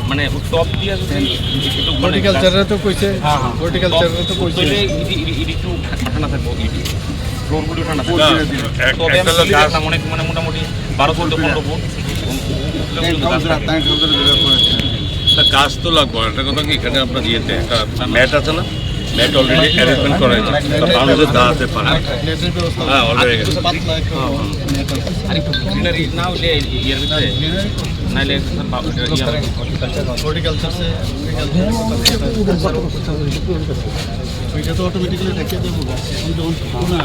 মানে টপ দিয়ে হর্টিকালচারে তো কইছে হর্টিকালচারে তো কইছে একটু ঠান্ডা থাকবো ফ্লোরগুলো ঠান্ডা থাকবে অনেক মানে মোটামুটি 12-15 ফুট গাছ তো লাগবে একটা কথা কি এখানে আপনার ইয়েতে একটা ম্যাট আছে না ম্যাট অলরেডি অ্যারেঞ্জমেন্ট করা হয়েছে মানুষের দাঁড়াতে পারে হ্যাঁ অলরেডি আর একটু গ্রিনারি না হলে ইয়ের ভিতরে নাহলে হর্টিকালচারে ওইটা তো অটোমেটিক্যালি দেখিয়ে দেবো না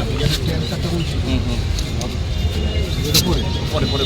পরে পরে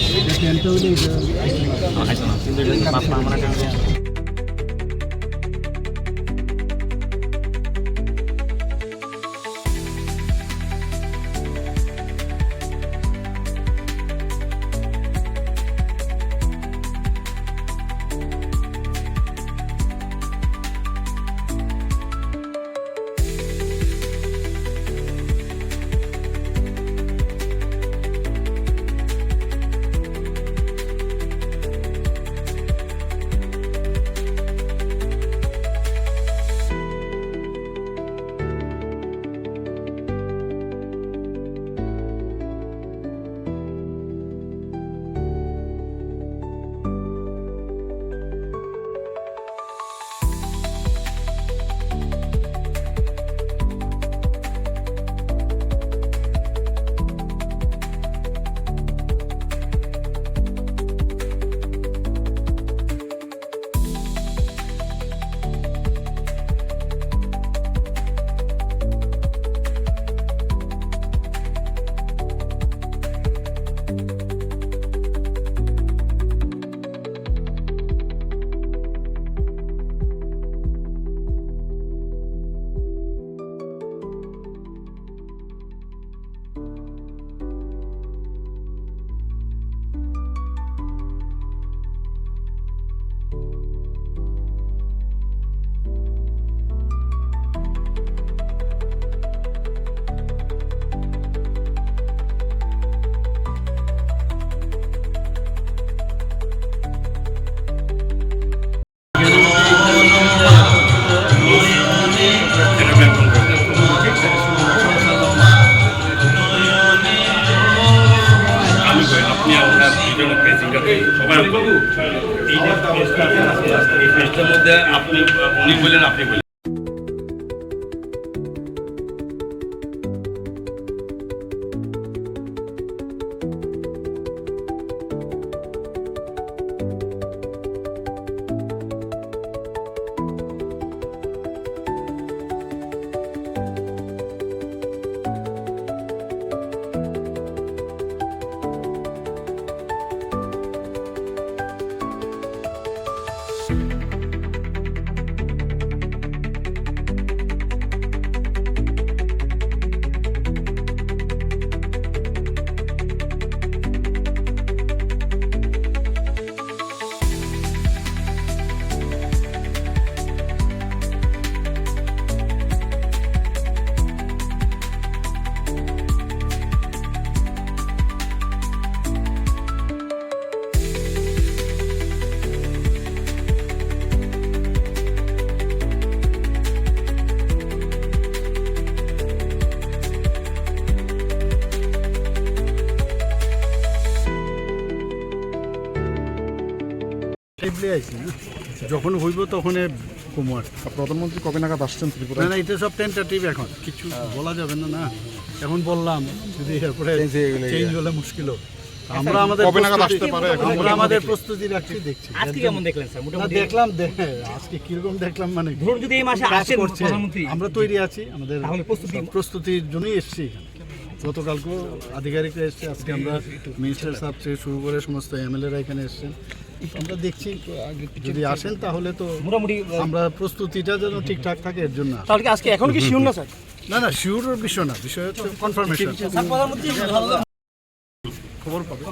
মধ্যে আপনি উনি বললেন আপনি বললেন যখন হইব তখন কমো। প্রধানমন্ত্রী কবে নাগাদ আসছেন ত্রিপুরা? না এটা সব টেন্টেটিভ, এখন কিছু বলা যাবে না। না এখন বললাম যদি এরপরে চেঞ্জ হলে মুশকিল। আমরা আমাদের কবে নাগাদ আসতে পারে আমরা আমাদের প্রস্তুতি রাখছি। দেখছি আজকে কেমন দেখলেন স্যার? মোটামুটি দেখলাম আজকে কিরকম দেখলাম, মানে ধরুন যদি এই মাসে আসেন প্রধানমন্ত্রী, আমরা তৈরি আছি। আমাদের তাহলে প্রস্তুতির জন্যই এসেছি এখানে। গতকালকেও আধিকারিকরা এসছে, আজকে আমরা মিনিস্টার সাহেব থেকে শুরু করে সমস্ত এমএলএরা এখানে এসছেন। আমরা দেখছি যদি আসেন তাহলে তো মোটামুটি আমরা প্রস্তুতিটা যেন ঠিকঠাক থাকে এর জন্য। তাহলে আজকে এখন কি শিওর না স্যার? না শিওর বিষয় না, বিষয় হচ্ছে কনফার্মেশন। খবর পাবে।